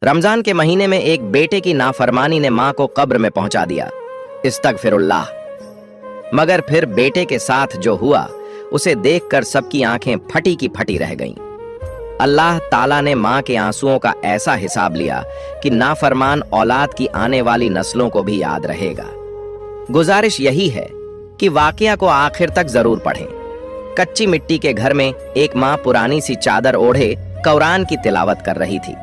रमजान के महीने में एक बेटे की नाफरमानी ने मां को कब्र में पहुंचा दिया। इस्तगफिरुल्लाह। मगर फिर बेटे के साथ जो हुआ उसे देखकर सबकी आंखें फटी की फटी रह गईं। अल्लाह ताला ने मां के आंसुओं का ऐसा हिसाब लिया कि नाफरमान औलाद की आने वाली नस्लों को भी याद रहेगा। गुजारिश यही है कि वाकया को आखिर तक जरूर पढ़ें। कच्ची मिट्टी के घर में एक मां पुरानी सी चादर ओढ़े कुरान की तिलावत कर रही थी।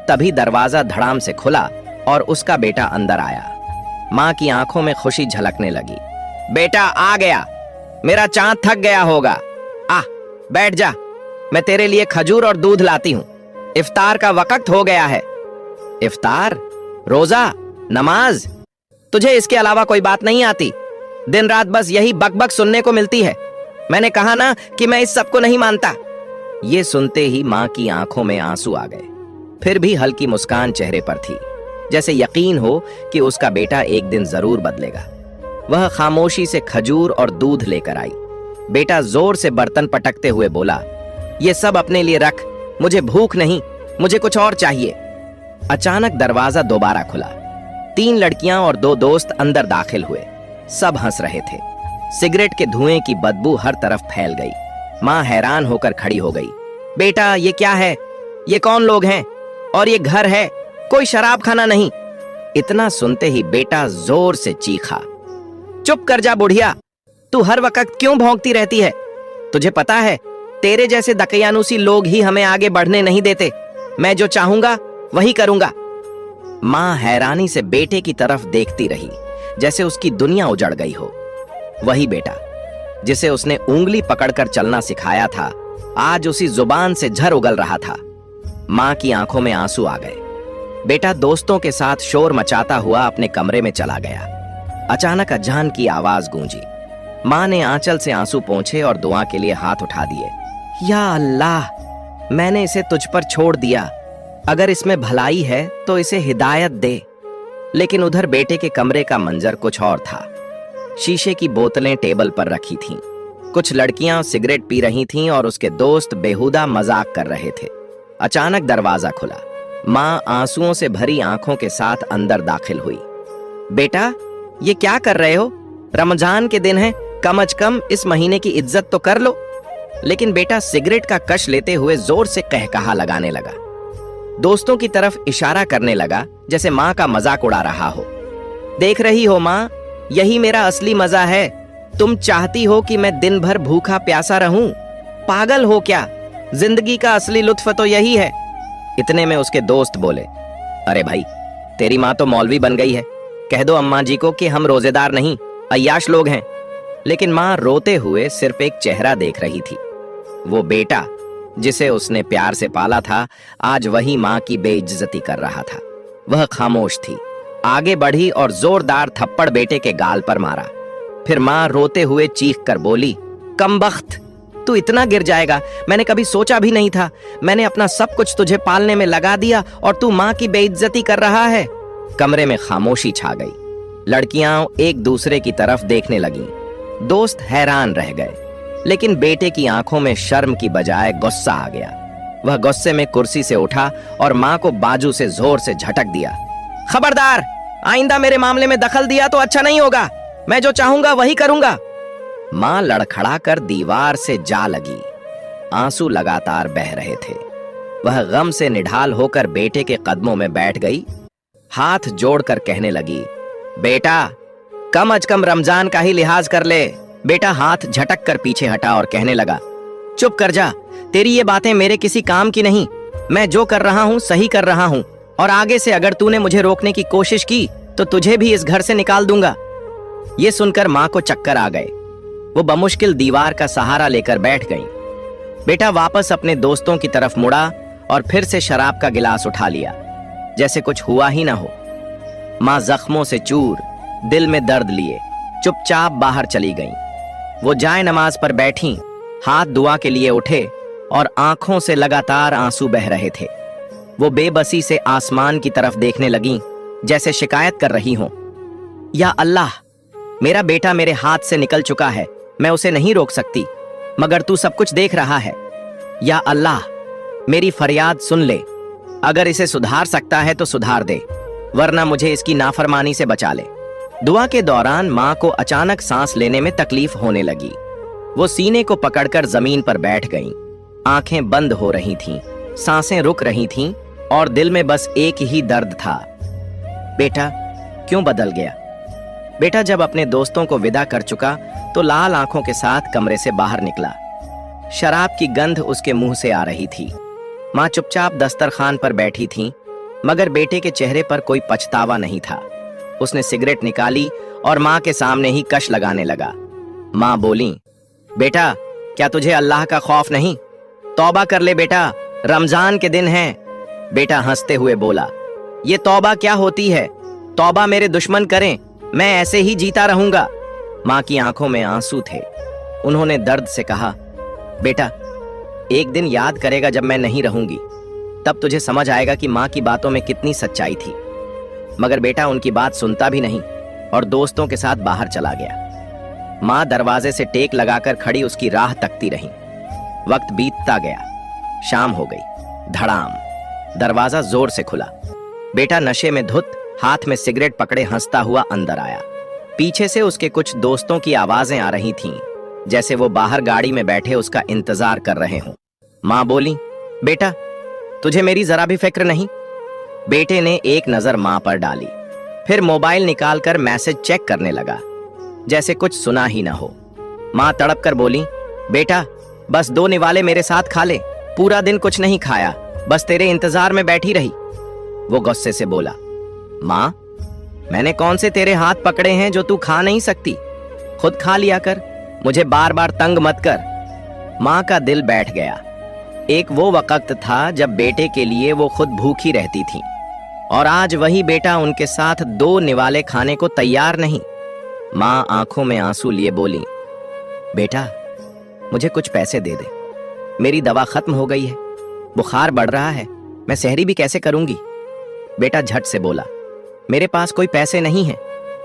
तभी दरवाजा धड़ाम से खुला और उसका बेटा अंदर आया। मां की आंखों में खुशी झलकने लगी। बेटा आ गया, मेरा चांद थक गया होगा। आ बैठ जा, मैं तेरे लिए खजूर और दूध लाती हूं। इफ्तार का वक्त हो गया है। इफ्तार, रोजा, नमाज, तुझे इसके अलावा कोई बात नहीं आती? दिन रात बस यही बकबक सुनने को मिलती है। मैंने कहा ना कि मैं इस सब को नहीं मानता। ये सुनते ही मां की आंखों में आंसू आ गए। फिर भी हल्की मुस्कान चेहरे पर थी, जैसे यकीन हो कि उसका बेटा एक दिन जरूर बदलेगा। वह खामोशी से खजूर और दूध लेकर आई। बेटा जोर से बर्तन पटकते हुए बोला, ये सब अपने लिए रख, मुझे भूख नहीं, मुझे कुछ और चाहिए। अचानक दरवाजा दोबारा खुला। 3 लड़कियां और 2 दोस्त अंदर दाखिल हुए। सब हंस रहे थे। सिगरेट के धुएं की बदबू हर तरफ फैल गई। मां हैरान होकर खड़ी हो गई। बेटा ये क्या है? ये कौन लोग हैं? और ये घर है, कोई शराब खाना नहीं। इतना सुनते ही बेटा जोर से चीखा, चुप कर जा बुढ़िया, तू हर वक्त क्यों भौंकती रहती है? तुझे पता है तेरे जैसे दकियानूसी लोग ही हमें आगे बढ़ने नहीं देते। मैं जो चाहूंगा वही करूंगा। मां हैरानी से बेटे की तरफ देखती रही, जैसे उसकी दुनिया उजड़ गई हो। वही बेटा जिसे उसने उंगली पकड़कर चलना सिखाया था, आज उसी जुबान से झर उगल रहा था। मां की आंखों में आंसू आ गए। बेटा दोस्तों के साथ शोर मचाता हुआ अपने कमरे में चला गया। अचानक अजान की आवाज गूंजी। मां ने आंचल से आंसू पोंछे और दुआ के लिए हाथ उठा दिए। या अल्लाह, मैंने इसे तुझ पर छोड़ दिया। अगर इसमें भलाई है तो इसे हिदायत दे। लेकिन उधर बेटे के कमरे का मंजर कुछ और था। शीशे की बोतलें टेबल पर रखी थीं। कुछ लड़कियां सिगरेट पी रही थीं और उसके दोस्त बेहुदा मजाक कर रहे थे। अचानक दरवाजा खुला। मां आंसुओं से भरी आंखों के साथ अंदर दाखिल हुई। बेटा ये क्या कर रहे हो? रमजान के दिन है, कम अज कम इस महीने की इज्जत तो कर लो। लेकिन बेटा सिगरेट का कश लेते हुए जोर से कहकहा लगाने लगा। दोस्तों की तरफ इशारा करने लगा, जैसे मां का मजाक उड़ा रहा हो। देख रही हो मां, यही मेरा असली मजा है। तुम चाहती हो कि मैं दिन भर भूखा प्यासा रहूं? पागल हो क्या? जिंदगी का असली लुत्फ तो यही है। इतने में उसके दोस्त बोले, अरे भाई, तेरी मां तो मौलवी बन गई है। कह दो अम्मा जी को कि हम रोजेदार नहीं, अय्याश लोग हैं। लेकिन मां रोते हुए सिर्फ एक चेहरा देख रही थी। वो बेटा जिसे उसने प्यार से पाला था, आज वही मां की बेइज्जती कर रहा था। वह खामोश थी। आगे बढ़ी और जोरदार थप्पड़ बेटे के गाल पर मारा। फिर मां रोते हुए चीख कर बोली, कमबख्त, तू इतना गिर जाएगा मैंने कभी सोचा भी नहीं था। मैंने अपना सब कुछ तुझे पालने में लगा दिया और तू मां की बेइज्जती कर रहा है। कमरे में खामोशी छा गई। लड़कियां एक दूसरे की तरफ देखने लगीं। दोस्त हैरान रह गए, लेकिन बेटे की आंखों में शर्म की बजाय गुस्सा आ गया। वह गुस्से में कुर्सी से उठा और मां को बाजू से जोर से झटक दिया। खबरदार, आइंदा मेरे मामले में दखल दिया तो अच्छा नहीं होगा। मैं जो चाहूंगा वही करूंगा। मां लड़खड़ा कर दीवार से जा लगी। आंसू लगातार बह रहे थे। वह गम से निढाल होकर बेटे के कदमों में बैठ गई। हाथ जोड़कर कहने लगी, बेटा कम अज कम रमजान का ही लिहाज कर ले। बेटा हाथ झटक कर पीछे हटा और कहने लगा, चुप कर जा, तेरी ये बातें मेरे किसी काम की नहीं। मैं जो कर रहा हूं सही कर रहा हूं, और आगे से अगर तूने मुझे रोकने की कोशिश की तो तुझे भी इस घर से निकाल दूंगा। ये सुनकर मां को चक्कर आ गए। वो बमुश्किल दीवार का सहारा लेकर बैठ गईं। बेटा वापस अपने दोस्तों की तरफ मुड़ा और फिर से शराब का गिलास उठा लिया, जैसे कुछ हुआ ही ना हो। मां जख्मों से चूर, दिल में दर्द लिए चुपचाप बाहर चली गईं। वो जाए नमाज पर बैठी, हाथ दुआ के लिए उठे और आंखों से लगातार आंसू बह रहे थे। वो बेबसी से आसमान की तरफ देखने लगीं, जैसे शिकायत कर रही हों, या अल्लाह, मेरा बेटा मेरे हाथ से निकल चुका है, मैं उसे नहीं रोक सकती, मगर तू सब कुछ देख रहा है। या अल्लाह, मेरी फरियाद सुन ले। अगर इसे सुधार सकता है तो सुधार दे, वरना मुझे इसकी नाफरमानी से बचा ले। दुआ के दौरान माँ को अचानक सांस लेने में तकलीफ होने लगी। वो सीने को पकड़कर जमीन पर बैठ गईं। आंखें बंद हो रही थीं, सांसें रुक रही थीं और दिल में बस एक ही दर्द था। बेटा क्यों बदल गया? बेटा जब अपने दोस्तों को विदा कर चुका तो लाल आंखों के साथ कमरे से बाहर निकला। शराब की गंध उसके मुंह से आ रही थी। माँ चुपचाप दस्तरखान पर बैठी थी, मगर बेटे के चेहरे पर कोई पछतावा नहीं था। उसने सिगरेट निकाली और माँ के सामने ही कश लगाने लगा। माँ बोली, बेटा क्या तुझे अल्लाह का खौफ नहीं? तौबा कर ले बेटा, रमजान के दिन हैं। बेटा हंसते हुए बोला, ये तौबा क्या होती है? तौबा मेरे दुश्मन करें, मैं ऐसे ही जीता रहूंगा। माँ की आंखों में आंसू थे। उन्होंने दर्द से कहा, बेटा एक दिन याद करेगा जब मैं नहीं रहूंगी, तब तुझे समझ आएगा कि माँ की बातों में कितनी सच्चाई थी। मगर बेटा उनकी बात सुनता भी नहीं और दोस्तों के साथ बाहर चला गया। माँ दरवाजे से टेक लगाकर खड़ी उसकी राह तकती रही। वक्त बीतता गया, शाम हो गई। धड़ाम दरवाजा जोर से खुला। बेटा नशे में धुत, हाथ में सिगरेट पकड़े हंसता हुआ अंदर आया। पीछे से उसके कुछ दोस्तों की आवाजें आ रही थीं, जैसे वो बाहर गाड़ी में बैठे उसका इंतजार कर रहे हों। माँ बोली, बेटा तुझे मेरी जरा भी फिक्र नहीं? बेटे ने एक नजर माँ पर डाली, फिर मोबाइल निकालकर मैसेज चेक करने लगा, जैसे कुछ सुना ही ना हो। माँ तड़प कर बोली, बेटा बस 2 निवाले मेरे साथ खा ले, पूरा दिन कुछ नहीं खाया, बस तेरे इंतजार में बैठी रही। वो गुस्से से बोला, माँ मैंने कौन से तेरे हाथ पकड़े हैं जो तू खा नहीं सकती? खुद खा लिया कर, मुझे बार बार तंग मत कर। माँ का दिल बैठ गया। एक वो वक्त था जब बेटे के लिए वो खुद भूखी रहती थी, और आज वही बेटा उनके साथ 2 निवाले खाने को तैयार नहीं। माँ आंखों में आंसू लिए बोली, बेटा मुझे कुछ पैसे दे दे, मेरी दवा खत्म हो गई है, बुखार बढ़ रहा है, मैं सहरी भी कैसे करूंगी? बेटा झट से बोला, मेरे पास कोई पैसे नहीं है।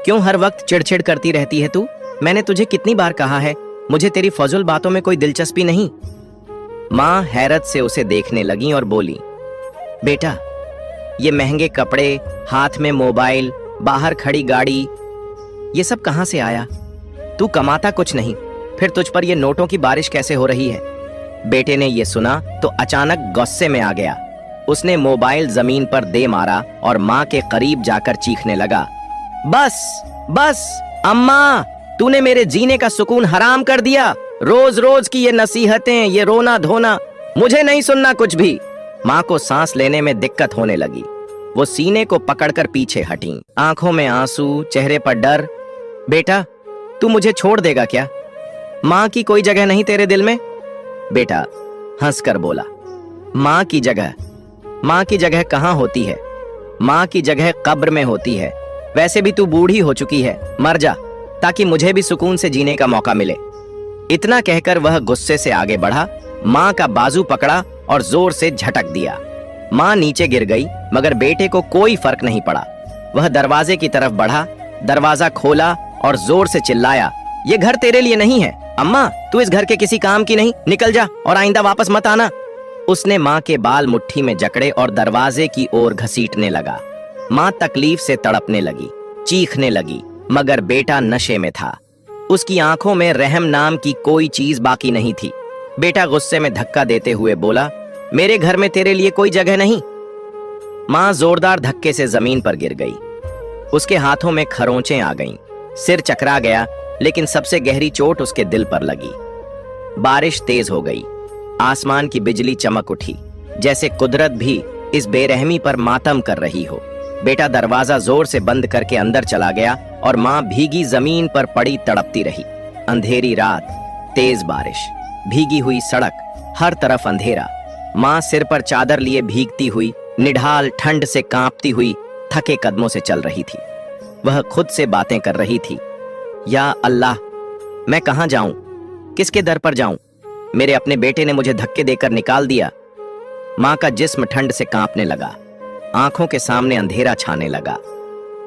क्यों हर वक्त चिड़चिड़ करती रहती है तू? मैंने तुझे कितनी बार कहा है, मुझे तेरी फजूल बातों में कोई दिलचस्पी नहीं। माँ हैरत से उसे देखने लगी और बोली, बेटा ये महंगे कपड़े, हाथ में मोबाइल, बाहर खड़ी गाड़ी, ये सब कहां से आया? तू कमाता कुछ नहीं, फिर तुझ पर ये नोटों की बारिश कैसे हो रही है? बेटे ने ये सुना तो अचानक गुस्से में आ गया। उसने मोबाइल जमीन पर दे मारा और माँ के करीब जाकर चीखने लगा, बस बस अम्मा, तूने मेरे जीने का सुकून हराम कर दिया। रोज रोज की ये नसीहतें, ये रोना धोना, मुझे नहीं सुनना कुछ भी। माँ को सांस लेने में दिक्कत होने लगी। वो सीने को पकड़कर पीछे हटी, आंखों में आंसू, चेहरे पर डर। बेटा तू मुझे छोड़ देगा क्या? माँ की कोई जगह नहीं तेरे दिल में? बेटा हंसकर बोला, माँ की जगह कहाँ होती है? माँ की जगह कब्र में होती है। वैसे भी तू बूढ़ी हो चुकी है, मर जा ताकि मुझे भी सुकून से जीने का मौका मिले। इतना कहकर वह गुस्से से आगे बढ़ा, माँ का बाजू पकड़ा और जोर से झटक दिया। माँ नीचे गिर गई, मगर बेटे को कोई फर्क नहीं पड़ा। वह दरवाजे की तरफ बढ़ा, दरवाजा खोला और जोर से चिल्लाया, ये घर तेरे लिए नहीं है। अम्मा तू इस घर के किसी काम की नहीं, निकल जा और आइंदा वापस मत आना। उसने माँ के बाल मुट्ठी में जकड़े और दरवाजे की ओर घसीटने लगा। माँ तकलीफ से तड़पने लगी, चीखने लगी, मगर बेटा नशे में था। उसकी आंखों में रहम नाम की कोई चीज बाकी नहीं थी। बेटा गुस्से में धक्का देते हुए बोला, मेरे घर में तेरे लिए कोई जगह नहीं। माँ जोरदार धक्के से जमीन पर गिर गई। उसके हाथों में खरोंचें आ गईं, सिर चकरा गया, लेकिन सबसे गहरी चोट उसके दिल पर लगी। बारिश तेज हो गई, आसमान की बिजली चमक उठी, जैसे कुदरत भी इस बेरहमी पर मातम कर रही हो। बेटा दरवाजा जोर से बंद करके अंदर चला गया और माँ भीगी जमीन पर पड़ी तड़पती रही। अंधेरी रात, तेज बारिश, भीगी हुई सड़क, हर तरफ अंधेरा। माँ सिर पर चादर लिए भीगती हुई, निढाल ठंड से कांपती हुई, थके कदमों से चल रही थी। वह खुद से बातें कर रही थी, या अल्लाह, मैं कहां जाऊं, किसके दर पर जाऊं? मेरे अपने बेटे ने मुझे धक्के देकर निकाल दिया। माँ का जिस्म ठंड से कांपने लगा, आंखों के सामने अंधेरा छाने लगा।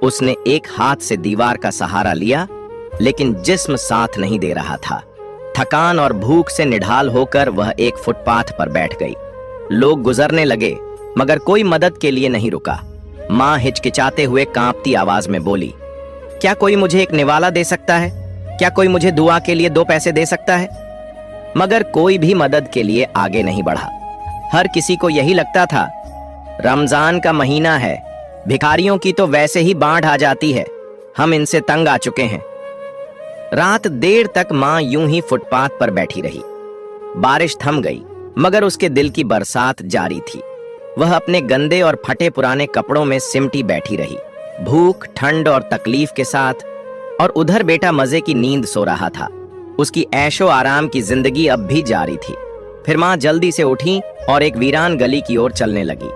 उसने एक हाथ से दीवार का सहारा लिया, लेकिन जिस्म साथ नहीं दे रहा था। थकान और भूख से निढाल होकर वह एक फुटपाथ पर बैठ गई। लोग गुजरने लगे, मगर कोई मदद के लिए नहीं रुका। माँ हिचकिचाते हुए कांपती आवाज में बोली, क्या कोई मुझे एक निवाला दे सकता है? क्या कोई मुझे दुआ के लिए 2 पैसे दे सकता है? मगर कोई भी मदद के लिए आगे नहीं बढ़ा। हर किसी को यही लगता था, रमजान का महीना है, भिखारियों की तो वैसे ही बाढ़ आ जाती है, हम इनसे तंग आ चुके हैं। रात देर तक माँ यूं ही फुटपाथ पर बैठी रही। बारिश थम गई, मगर उसके दिल की बरसात जारी थी। वह अपने गंदे और फटे पुराने कपड़ों में सिमटी बैठी रही, भूख, ठंड और तकलीफ के साथ। और उधर बेटा मजे की नींद सो रहा था। उसकी ऐशो आराम की जिंदगी अब भी जारी थी। फिर माँ जल्दी से उठी और एक वीरान गली की ओर चलने लगी।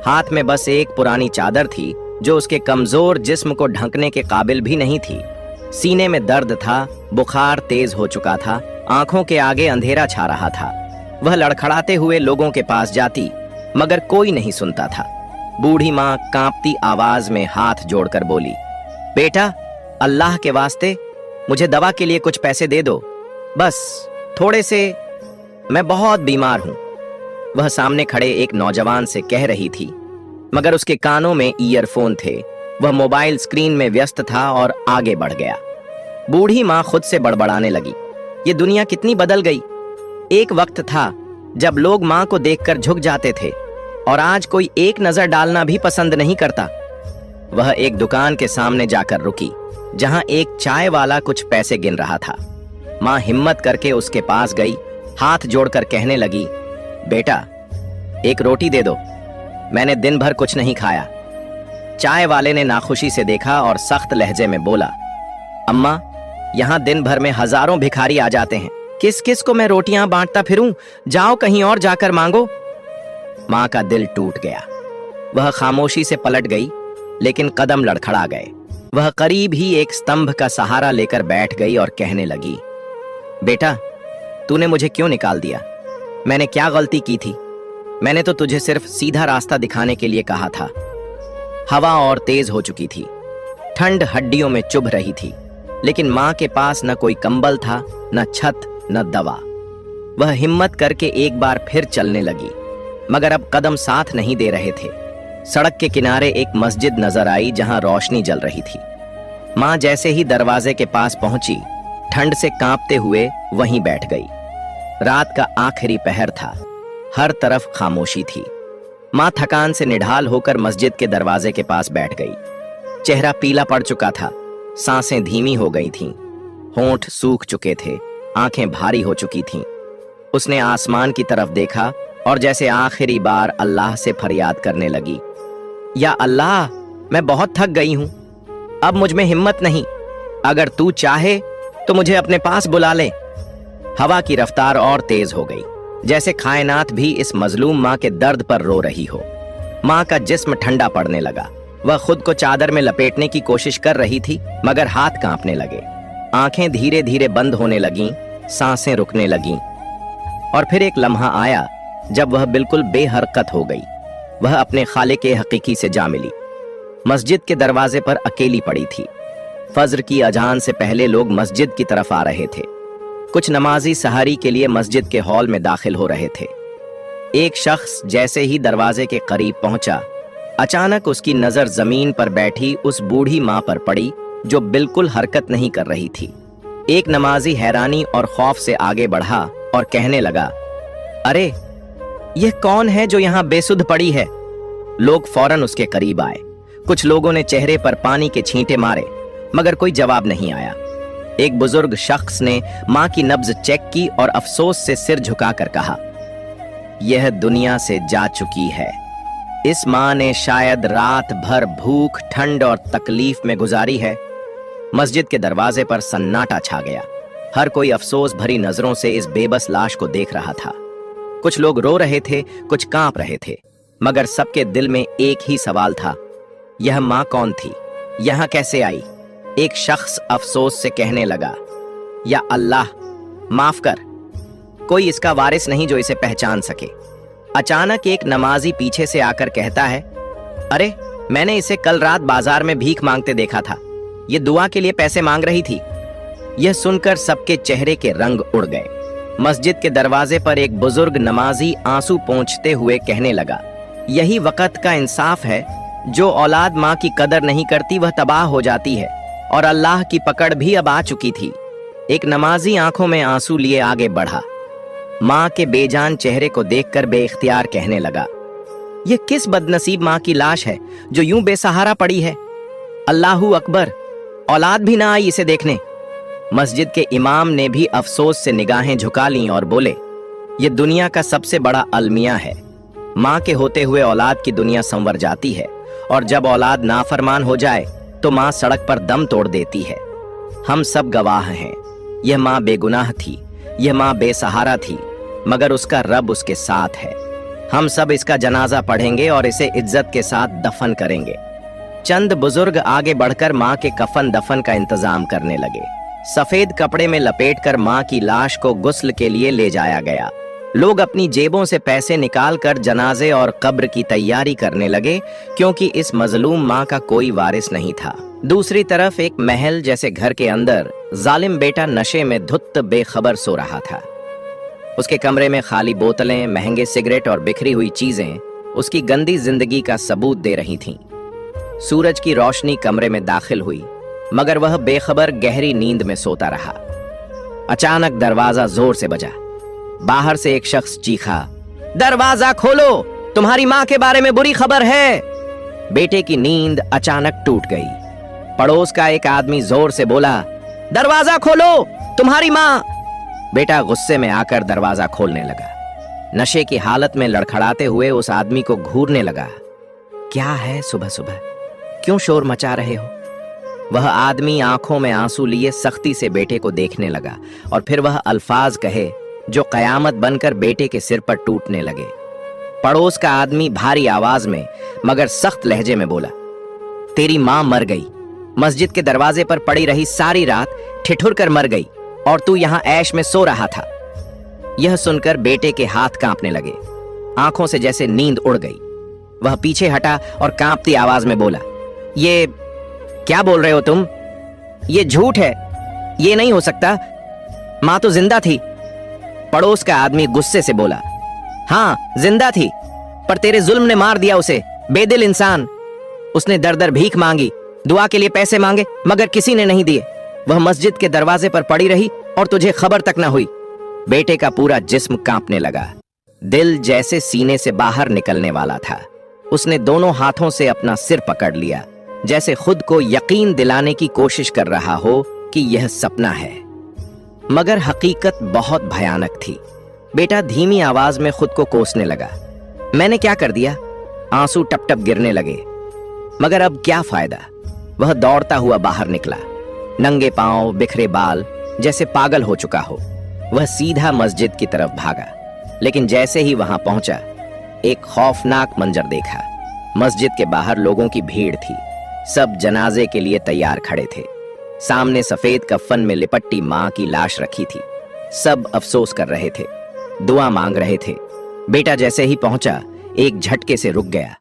हाथ में बस एक पुरानी चादर थी जो उसके कमजोर जिस्म को ढकने के काबिल भी नहीं थी। सीने में दर्द था, बुखार तेज हो चुका था, आंखों के आगे अंधेरा छा रहा था। वह लड़खड़ाते हुए लोगों के पास जाती, मगर कोई नहीं सुनता था। बूढ़ी माँ कांपती आवाज में हाथ जोड़कर बोली, बेटा, अल्लाह के वास्ते मुझे दवा के लिए कुछ पैसे दे दो, बस थोड़े से, मैं बहुत बीमार हूं। वह सामने खड़े एक नौजवान से कह रही थी, मगर उसके कानों में ईयरफोन थे। वह मोबाइल स्क्रीन में व्यस्त था और आगे बढ़ गया। बूढ़ी माँ खुद से बड़बड़ाने लगी, ये दुनिया कितनी बदल गई। एक वक्त था जब लोग माँ को देखकर झुक जाते थे, और आज कोई एक नजर डालना भी पसंद नहीं करता। वह एक दुकान के सामने जाकर रुकी, जहां एक चाय वाला कुछ पैसे गिन रहा था। माँ हिम्मत करके उसके पास गई, हाथ जोड़कर कहने लगी, बेटा, एक रोटी दे दो, मैंने दिन भर कुछ नहीं खाया। चाय वाले ने नाखुशी से देखा और सख्त लहजे में बोला, अम्मा, यहाँ दिन भर में हजारों भिखारी आ जाते हैं, किस किस को मैं रोटियां बांटता फिरूं? जाओ कहीं और जाकर मांगो। माँ का दिल टूट गया। वह खामोशी से पलट गई, लेकिन कदम लड़खड़ा गए। वह करीब ही एक स्तंभ का सहारा लेकर बैठ गई और कहने लगी, बेटा, तूने मुझे क्यों निकाल दिया? मैंने क्या गलती की थी? मैंने तो तुझे सिर्फ सीधा रास्ता दिखाने के लिए कहा था। हवा और तेज हो चुकी थी, ठंड हड्डियों में चुभ रही थी, लेकिन माँ के पास न कोई कंबल था, न छत, न दवा। वह हिम्मत करके एक बार फिर चलने लगी, मगर अब कदम साथ नहीं दे रहे थे। सड़क के किनारे एक मस्जिद नजर आई जहां रोशनी जल रही थी। माँ जैसे ही दरवाजे के पास पहुंची, ठंड से कांपते हुए वहीं बैठ गई। रात का आखिरी पहर था, हर तरफ खामोशी थी। माँ थकान से निढाल होकर मस्जिद के दरवाजे के पास बैठ गई। चेहरा पीला पड़ चुका था, सांसें धीमी हो गई थीं, होंठ सूख चुके थे, आंखें भारी हो चुकी थीं। उसने आसमान की तरफ देखा और जैसे आखिरी बार अल्लाह से फरियाद करने लगी, या अल्लाह, मैं बहुत थक गई हूं, अब मुझ में हिम्मत नहीं, अगर तू चाहे तो मुझे अपने पास बुला ले। हवा की रफ्तार और तेज हो गई, जैसे कायनात भी इस मजलूम माँ के दर्द पर रो रही हो। माँ का जिस्म ठंडा पड़ने लगा। वह खुद को चादर में लपेटने की कोशिश कर रही थी, मगर हाथ कांपने लगे। आंखें धीरे धीरे बंद होने लगीं, सांसें रुकने लगीं। और फिर एक लम्हा आया जब वह बिल्कुल बेहरकत हो गई। वह अपने खालिक हकीकी से जा मिली। मस्जिद के दरवाजे पर अकेली पड़ी थी। फज्र की अजान से पहले लोग मस्जिद की तरफ आ रहे थे। कुछ नमाजी सहरी के लिए मस्जिद के हॉल में दाखिल हो रहे थे। एक शख्स जैसे ही दरवाजे के करीब पहुंचा, अचानक उसकी नजर जमीन पर बैठी उस बूढ़ी माँ पर पड़ी जो बिल्कुल हरकत नहीं कर रही थी। एक नमाजी हैरानी और खौफ से आगे बढ़ा और कहने लगा, अरे, यह कौन है जो यहाँ बेसुध पड़ी है? लोग फौरन उसके करीब आए। कुछ लोगों ने चेहरे पर पानी के छींटे मारे, मगर कोई जवाब नहीं आया। एक बुजुर्ग शख्स ने माँ की नब्ज चेक की और अफसोस से सिर झुकाकर कहा, यह दुनिया से जा चुकी है। इस माँ ने शायद रात भर भूख, ठंड और तकलीफ में गुजारी है। मस्जिद के दरवाजे पर सन्नाटा छा गया। हर कोई अफसोस भरी नजरों से इस बेबस लाश को देख रहा था। कुछ लोग रो रहे थे, कुछ कांप रहे थे, मगर सबके दिल में एक ही सवाल था, यह माँ कौन थी? यहाँ कैसे आई? एक शख्स अफसोस से कहने लगा, या अल्लाह, माफ कर, कोई इसका वारिस नहीं जो इसे पहचान सके। अचानक एक नमाजी पीछे से आकर कहता है, अरे, मैंने इसे कल रात बाजार में भीख मांगते देखा था। ये दुआ के लिए पैसे मांग रही थी। यह सुनकर सबके चेहरे के रंग उड़ गए। मस्जिद के दरवाजे पर एक बुजुर्ग नमाजी आंसू पोंछते हुए कहने लगा, यही वक़्त का इंसाफ है। जो औलाद माँ की कदर नहीं करती वह तबाह हो जाती है, और अल्लाह की पकड़ भी अब आ चुकी थी। एक नमाजी आंखों में आंसू लिए आगे बढ़ा। माँ के बेजान चेहरे को देखकर बेइख्तियार कहने लगा, यह किस बदनसीब माँ की लाश है जो यूं बेसहारा पड़ी है। अल्लाहू अकबर, औलाद भी ना आई इसे देखने। मस्जिद के इमाम ने भी अफसोस से निगाहें झुका लीं और बोले, ये दुनिया का सबसे बड़ा अलमिया है। माँ के होते हुए औलाद की दुनिया संवर जाती है, और जब औलाद नाफरमान हो जाए तो माँ सड़क पर दम तोड़ देती है। हम सब गवाह हैं। यह माँ बेगुनाह थी, यह माँ बेसहारा थी, मगर उसका रब उसके साथ है। हम सब इसका जनाजा पढ़ेंगे और इसे इज्जत के साथ दफन करेंगे। चंद बुजुर्ग आगे बढ़कर माँ के कफन दफन का इंतजाम करने लगे। सफेद कपड़े में लपेटकर माँ की लाश को गुस्ल के लिए ले जाया गया। लोग अपनी जेबों से पैसे निकालकर जनाजे और कब्र की तैयारी करने लगे, क्योंकि इस मजलूम माँ का कोई वारिस नहीं था। दूसरी तरफ एक महल जैसे घर के अंदर जालिम बेटा नशे में धुत बेखबर सो रहा था। उसके कमरे में खाली बोतलें, महंगे सिगरेट और बिखरी हुई चीजें उसकी गंदी जिंदगी का सबूत दे रही थीं। सूरज की रोशनी कमरे में दाखिल हुई, मगर वह बेखबर गहरी नींद में सोता रहा। अचानक दरवाजा जोर से बजा। बाहर से एक शख्स चीखा, दरवाजा खोलो, तुम्हारी माँ के बारे में बुरी खबर है। बेटे की नींद अचानक टूट गई। पड़ोस का एक आदमी जोर से बोला, दरवाजा खोलो, तुम्हारी माँ। बेटा गुस्से में आकर दरवाजा खोलने लगा। नशे की हालत में लड़खड़ाते हुए उस आदमी को घूरने लगा। क्या है सुबह सुबह, क्यों शोर मचा रहे हो? वह आदमी आंखों में आंसू लिए सख्ती से बेटे को देखने लगा, और फिर वह अल्फाज कहे जो कयामत बनकर बेटे के सिर पर टूटने लगे। पड़ोस का आदमी भारी आवाज में मगर सख्त लहजे में बोला, तेरी माँ मर गई, मस्जिद के दरवाजे पर पड़ी रही सारी रात, ठिठुर कर मर गई, और तू यहाँ ऐश में सो रहा था। यह सुनकर बेटे के हाथ कांपने लगे, आंखों से जैसे नींद उड़ गई। वह पीछे हटा और कांपती आवाज में बोला, ये क्या बोल रहे हो तुम? ये झूठ है, ये नहीं हो सकता, माँ तो जिंदा थी। पड़ोस का आदमी गुस्से से बोला, हाँ जिंदा थी, पर तेरे जुल्म ने मार दिया उसे, बेदिल इंसान। उसने दर दर भीख मांगी, दुआ के लिए पैसे मांगे, मगर किसी ने नहीं दिए। वह मस्जिद के दरवाजे पर पड़ी रही और तुझे खबर तक न हुई। बेटे का पूरा जिस्म कांपने लगा, दिल जैसे सीने से बाहर निकलने वाला था। उसने दोनों हाथों से अपना सिर पकड़ लिया, जैसे खुद को यकीन दिलाने की कोशिश कर रहा हो कि यह सपना है, मगर हकीकत बहुत भयानक थी। बेटा धीमी आवाज में खुद को कोसने लगा, मैंने क्या कर दिया? आंसू टप टप गिरने लगे, मगर अब क्या फायदा? वह दौड़ता हुआ बाहर निकला, नंगे पांव, बिखरे बाल, जैसे पागल हो चुका हो। वह सीधा मस्जिद की तरफ भागा, लेकिन जैसे ही वहां पहुंचा, एक खौफनाक मंजर देखा। मस्जिद के बाहर लोगों की भीड़ थी, सब जनाजे के लिए तैयार खड़े थे। सामने सफेद कफन में लिपटी माँ की लाश रखी थी। सब अफसोस कर रहे थे, दुआ मांग रहे थे। बेटा जैसे ही पहुंचा, एक झटके से रुक गया,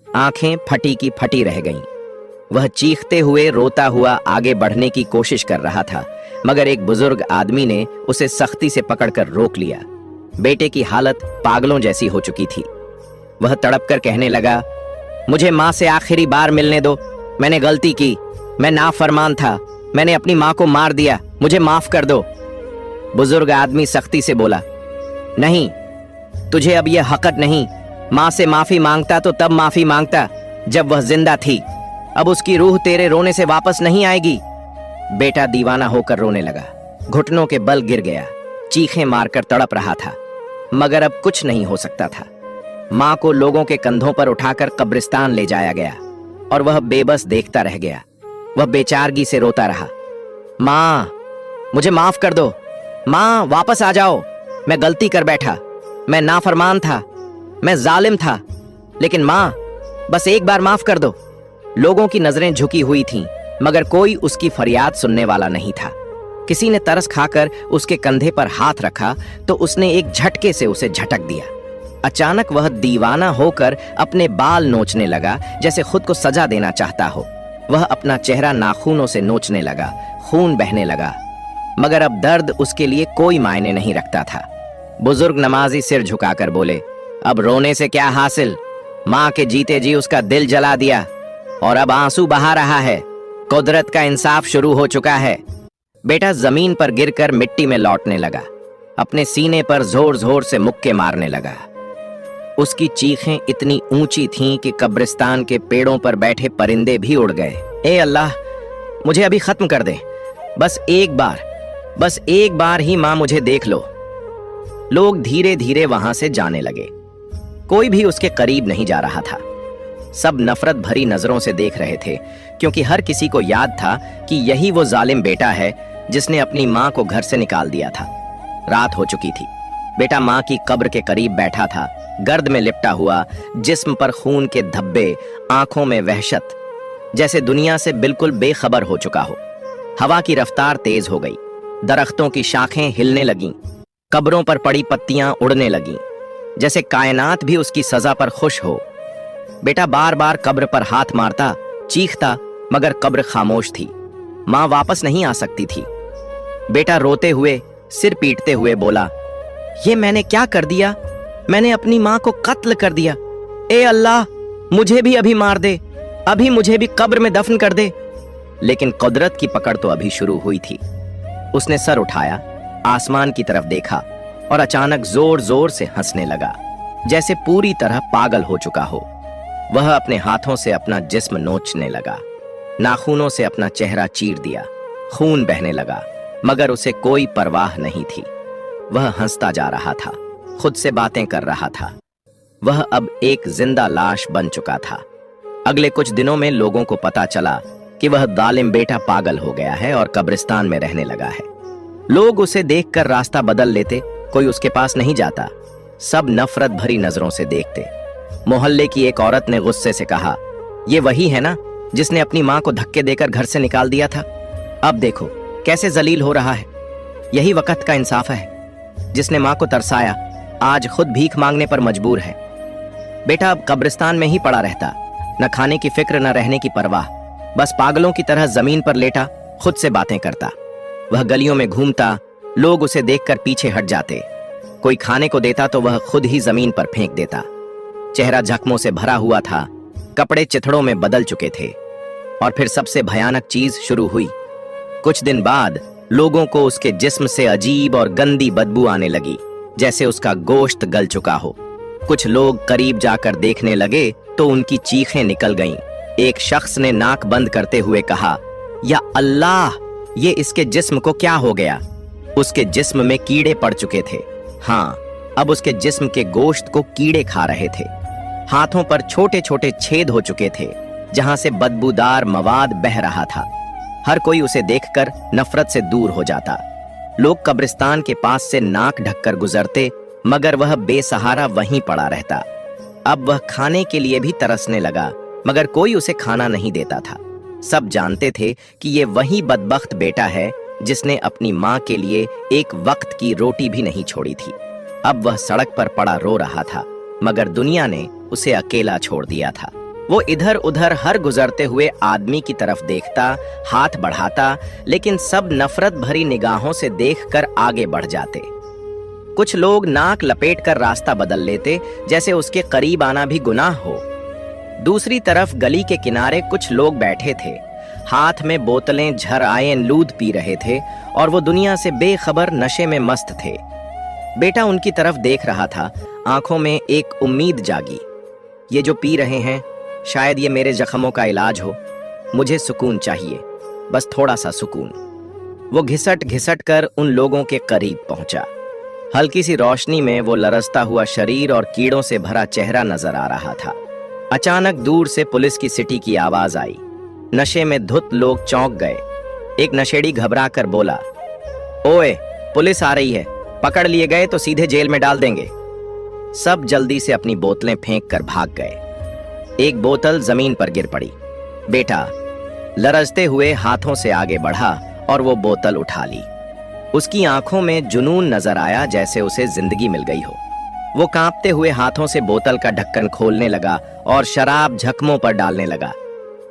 आंखें फटी की फटी रह गईं। वह चीखते हुए, रोता हुआ आगे बढ़ने की कोशिश कर रहा था, मगर एक बुजुर्ग आदमी ने उसे सख्ती से पकड़कर रोक लिया। बेटे की हालत पागलों जैसी हो चुकी थी। वह तड़प कर कहने लगा, मुझे माँ से आखिरी बार मिलने दो, मैंने गलती की, मैं नाफरमान था, मैंने अपनी माँ को मार दिया, मुझे माफ कर दो। बुजुर्ग आदमी सख्ती से बोला, नहीं, तुझे अब यह हक़ नहीं। माँ से माफी मांगता तो तब माफी मांगता जब वह जिंदा थी, अब उसकी रूह तेरे रोने से वापस नहीं आएगी। बेटा दीवाना होकर रोने लगा, घुटनों के बल गिर गया, चीखें मारकर तड़प रहा था, मगर अब कुछ नहीं हो सकता था। माँ को लोगों के कंधों पर उठाकर कब्रिस्तान ले जाया गया, और वह बेबस देखता रह गया। वह बेचारगी से रोता रहा, माँ मुझे माफ कर दो, माँ वापस आ जाओ, मैं गलती कर बैठा, मैं नाफरमान था, मैं जालिम था, लेकिन माँ बस एक बार माफ कर दो। लोगों की नजरें झुकी हुई थीं, मगर कोई उसकी फरियाद सुनने वाला नहीं था। किसी ने तरस खाकर उसके कंधे पर हाथ रखा तो उसने एक झटके से उसे झटक दिया। अचानक वह दीवाना होकर अपने बाल नोचने लगा, जैसे खुद को सजा देना चाहता हो। वह अपना चेहरा नाखूनों से नोचने लगा, खून बहने लगा, मगर अब दर्द उसके लिए कोई मायने नहीं रखता था। बुजुर्ग नमाजी सिर झुकाकर बोले, अब रोने से क्या हासिल, माँ के जीते जी उसका दिल जला दिया और अब आंसू बहा रहा है। कुदरत का इंसाफ शुरू हो चुका है। बेटा जमीन पर गिरकर मिट्टी में लौटने लगा, अपने सीने पर जोर जोर से मुक्के मारने लगा। उसकी चीखें इतनी ऊंची थीं कि कब्रिस्तान के पेड़ों पर बैठे परिंदे भी उड़ गए। ए अल्लाह, मुझे अभी खत्म कर दे, बस एक बार ही माँ मुझे देख लो। लोग धीरे धीरे वहां से जाने लगे। कोई भी उसके करीब नहीं जा रहा था। सब नफरत भरी नजरों से देख रहे थे, क्योंकि हर किसी को याद था कि यही वो जालिम बेटा है जिसने अपनी माँ को घर से निकाल दिया था। रात हो चुकी थी। बेटा माँ की कब्र के करीब बैठा था, गर्द में लिपटा हुआ, जिस्म पर खून के धब्बे, आंखों में वहशत, जैसे दुनिया से बिल्कुल बेखबर हो चुका हो। हवा की रफ्तार तेज हो गई, दरख्तों की शाखें हिलने लगीं, कब्रों पर पड़ी पत्तियां उड़ने लगीं, जैसे कायनात भी उसकी सजा पर खुश हो। बेटा बार बार कब्र पर हाथ मारता, चीखता, मगर कब्र खामोश थी। माँ वापस नहीं आ सकती थी। बेटा रोते हुए, सिर पीटते हुए बोला, ये मैंने क्या कर दिया? मैंने अपनी माँ को कत्ल कर दिया। ए अल्लाह, मुझे भी अभी मार दे, अभी मुझे भी कब्र में दफन कर दे। लेकिन कुदरत की पकड़ तो अभी शुरू हुई थी। उसने सर उठाया, आसमान की तरफ देखा और अचानक जोर जोर से हंसने लगा, जैसे पूरी तरह पागल हो चुका हो। वह अपने हाथों से अपना जिस्म नोचने लगा, नाखूनों से अपना चेहरा चीर दिया, खून बहने लगा, मगर उसे कोई परवाह नहीं थी। वह हंसता जा रहा था, खुद से बातें कर रहा था। वह अब एक जिंदा लाश बन चुका था। अगले कुछ दिनों में लोगों को पता चला कि वह जालिम बेटा पागल हो गया है और कब्रिस्तान में रहने लगा है। लोग उसे देखकर रास्ता बदल लेते, कोई उसके पास नहीं जाता। सब नफरत भरी नजरों से देखते। मोहल्ले की एक औरत ने गुस्से से कहा, ये वही है ना जिसने अपनी माँ को धक्के देकर घर से निकाल दिया था? अब देखो कैसे जलील हो रहा है। यही वक्त का इंसाफ है। जिसने माँ को तरसाया, आज खुद भीख मांगने पर मजबूर है। बेटा अब कब्रिस्तान में ही पड़ा रहता, न खाने की फिक्र न रहने की परवाह, बस पागलों की तरह जमीन पर लेटा खुद से बातें करता। वह गलियों में घूमता, लोग उसे देखकर पीछे हट जाते। कोई खाने को देता तो वह खुद ही जमीन पर फेंक देता। चेहरा जख्मों से भरा हुआ था, कपड़े चिथड़ों में बदल चुके थे। और फिर सबसे भयानक चीज शुरू हुई। कुछ दिन बाद लोगों को उसके जिस्म से अजीब और गंदी बदबू आने लगी, जैसे उसका गोश्त गल चुका हो। कुछ लोग करीब जाकर देखने लगे तो उनकी चीखें निकल गईं। एक शख्स ने नाक बंद करते हुए कहा, या अल्लाह, ये इसके जिस्म को क्या हो गया? उसके जिस्म में कीड़े पड़ चुके थे। हाँ, अब उसके जिस्म के गोश्त को कीड़े खा रहे थे। हाथों पर छोटे छोटे छेद हो चुके थे, जहां से बदबूदार मवाद बह रहा था। हर कोई उसे देखकर नफरत से दूर हो जाता। लोग कब्रिस्तान के पास से नाक ढककर गुजरते, मगर वह बेसहारा वहीं पड़ा रहता। अब वह खाने के लिए भी तरसने लगा, मगर कोई उसे खाना नहीं देता था। सब जानते थे कि ये वही बदबख्त बेटा है जिसने अपनी माँ के लिए एक वक्त की रोटी भी नहीं छोड़ी थी। अब वह सड़क पर पड़ा रो रहा था, मगर दुनिया ने उसे अकेला छोड़ दिया था। वो इधर उधर हर गुजरते हुए आदमी की तरफ देखता, हाथ बढ़ाता, लेकिन सब नफरत भरी निगाहों से देखकर आगे बढ़ जाते। कुछ लोग नाक लपेटकर रास्ता बदल लेते, जैसे उसके करीब आना भी गुनाह हो। दूसरी तरफ गली के किनारे कुछ लोग बैठे थे, हाथ में बोतलें झरआए लूद पी रहे थे और वो दुनिया से बेखबर नशे में मस्त थे। बेटा उनकी तरफ देख रहा था, आंखों में एक उम्मीद जागी। ये जो पी रहे हैं, शायद ये मेरे जख्मों का इलाज हो। मुझे सुकून चाहिए, बस थोड़ा सा सुकून। वो घिसट घिसट कर उन लोगों के करीब पहुंचा। हल्की सी रोशनी में वो लरसता हुआ शरीर और कीड़ों से भरा चेहरा नजर आ रहा था। अचानक दूर से पुलिस की सिटी की आवाज आई। नशे में धुत लोग चौंक गए। एक नशेड़ी घबरा कर बोला, ओए, पुलिस आ रही है, पकड़ लिए गए तो सीधे जेल में डाल देंगे। सब जल्दी से अपनी बोतलें फेंक कर भाग गए। एक बोतल जमीन पर गिर पड़ी। बेटा लरजते हुए हाथों से आगे बढ़ा और वो बोतल उठा ली। उसकी आंखों में जुनून नजर आया, जैसे उसे जिंदगी मिल गई हो। वो कांपते हुए हाथों से बोतल का ढक्कन खोलने लगा और शराब जख्मों पर डालने लगा।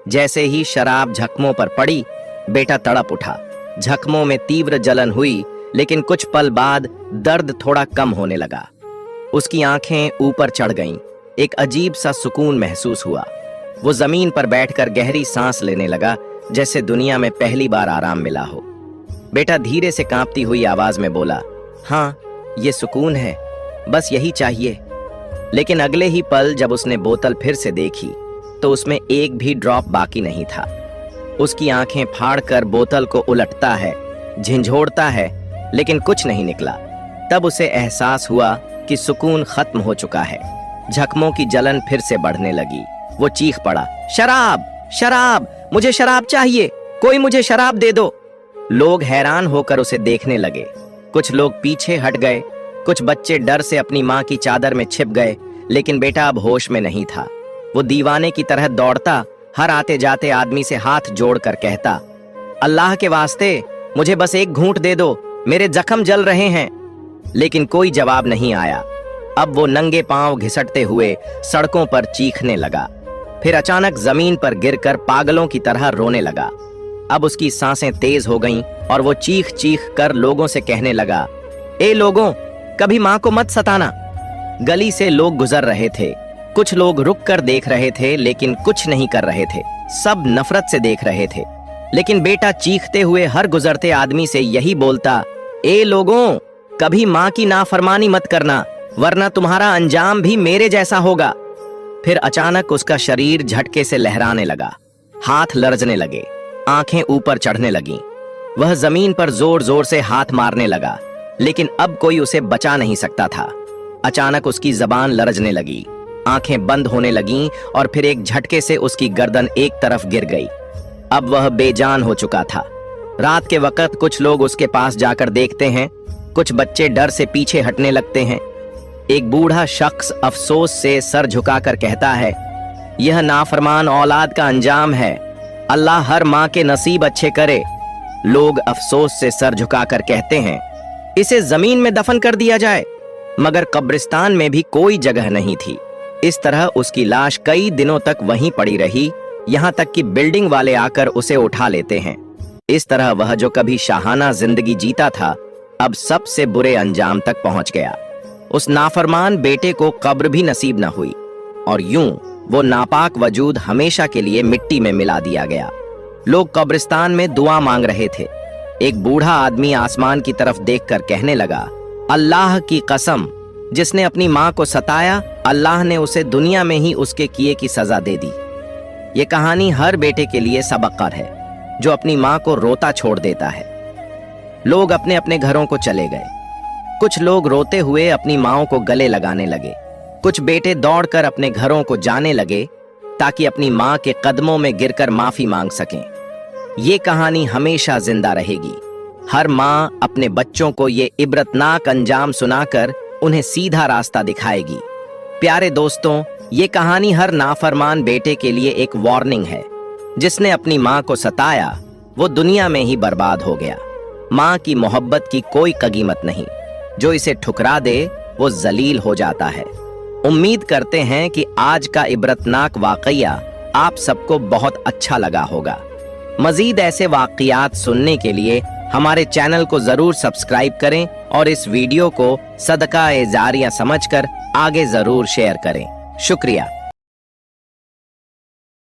जैसे ही शराब जख्मों पर पड़ी, बेटा तड़प उठा। जख्मों में तीव्र जलन हुई, लेकिन कुछ पल बाद दर्द थोड़ा कम होने लगा। उसकी आंखें ऊपर चढ़ गईं, एक अजीब सा सुकून महसूस हुआ। वो जमीन पर बैठकर गहरी सांस लेने लगा, जैसे दुनिया में पहली बार आराम मिला हो। बेटा धीरे से कांपती हुई आवाज में बोला, हाँ, ये सुकून है, बस यही चाहिए। लेकिन अगले ही पल जब उसने बोतल फिर से देखी तो उसमें एक भी ड्रॉप बाकी नहीं था। उसकी आंखें फाड़कर बोतल को उलटता है, झिंझोड़ता है, लेकिन कुछ नहीं निकला। तब उसे एहसास हुआ कि सुकून खत्म हो चुका है। जख्मों की जलन फिर से बढ़ने लगी। वो चीख पड़ा, शराब, शराब, मुझे शराब चाहिए, कोई मुझे शराब दे दो। लोग हैरान होकर उसे देखने लगे। कुछ लोग पीछे हट गए, कुछ बच्चे डर से अपनी माँ की चादर में छिप गए। लेकिन बेटा अब होश में नहीं था। वो दीवाने की तरह दौड़ता, हर आते जाते आदमी से हाथ जोड़कर कहता, अल्लाह के वास्ते मुझे बस एक घूंट दे दो, मेरे जख्म जल रहे हैं। लेकिन कोई जवाब नहीं आया। अब वो नंगे पांव घिसटते हुए सड़कों पर चीखने लगा। फिर अचानक जमीन पर गिरकर पागलों की तरह रोने लगा। अब उसकी सांसें तेज हो गईं और वो चीख चीख कर लोगों से कहने लगा, ए लोगों, कभी माँ को मत सताना। गली से लोग गुजर रहे थे। कुछ लोग रुक कर देख रहे थे, लेकिन कुछ नहीं कर रहे थे। सब नफरत से देख रहे थे। लेकिन बेटा चीखते हुए हर गुजरते आदमी से यही बोलता, ए लोगों, कभी माँ की नाफरमानी मत करना, वरना तुम्हारा अंजाम भी मेरे जैसा होगा। फिर अचानक उसका शरीर झटके से लहराने लगा, हाथ लरजने लगे, आंखें ऊपर चढ़ने लगीं। वह जमीन पर जोर जोर से हाथ मारने लगा, लेकिन अब कोई उसे बचा नहीं सकता था। अचानक उसकी जबान लरजने लगी, आंखें बंद होने लगीं और फिर एक झटके से उसकी गर्दन एक तरफ गिर गई। अब वह बेजान हो चुका था। रात के वक्त कुछ लोग उसके पास जाकर देखते हैं, कुछ बच्चे डर से पीछे हटने लगते हैं। एक बूढ़ा शख्स अफसोस से सर झुकाकर कहता है, यह नाफरमान औलाद का अंजाम है, अल्लाह हर माँ के नसीब अच्छे करे। लोग अफसोस से सर झुकाकर कहते हैं, इसे जमीन में दफन कर दिया जाए। मगर कब्रिस्तान में भी कोई जगह नहीं थी। इस तरह उसकी लाश कई दिनों तक वहीं पड़ी रही, यहाँ तक कि बिल्डिंग वाले आकर उसे उठा लेते हैं। इस तरह वह जो कभी शाहाना जिंदगी जीता था, अब सबसे बुरे अंजाम तक पहुंच गया। उस नाफरमान बेटे को कब्र भी नसीब न हुई और यूं वो नापाक वजूद हमेशा के लिए मिट्टी में मिला दिया गया। लोग कब्रिस्तान में दुआ मांग रहे थे। एक बूढ़ा आदमी आसमान की तरफ देखकर कहने लगा, अल्लाह की कसम, जिसने अपनी माँ को सताया, अल्लाह ने उसे दुनिया में ही उसके किए की सजा दे दी। ये कहानी हर बेटे के लिए सबक है जो अपनी माँ को रोता छोड़ देता है। लोग अपने अपने घरों को चले गए। कुछ लोग रोते हुए अपनी माँओं को गले लगाने लगे। कुछ बेटे दौड़कर अपने घरों को जाने लगे ताकि अपनी माँ के कदमों में गिरकर माफी मांग सकें। ये कहानी हमेशा जिंदा रहेगी। हर माँ अपने बच्चों को ये इबरतनाक अंजाम सुनाकर उन्हें सीधा रास्ता दिखाएगी। प्यारे दोस्तों, ये कहानी हर नाफरमान बेटे के लिए एक वार्निंग है। जिसने अपनी माँ को सताया, वो दुनिया में ही बर्बाद हो गया। माँ की मोहब्बत की कोई कीमत नहीं। जो इसे ठुकरा दे, वो जलील हो जाता है। उम्मीद करते हैं कि आज का इबरतनाक वाकया आप सबको बहुत अच्छा लगा होगा। मजीद ऐसे वाकयात सुनने के लिए हमारे चैनल को जरूर सब्सक्राइब करें और इस वीडियो को सदका ए जारिया समझकर आगे जरूर शेयर करें। शुक्रिया।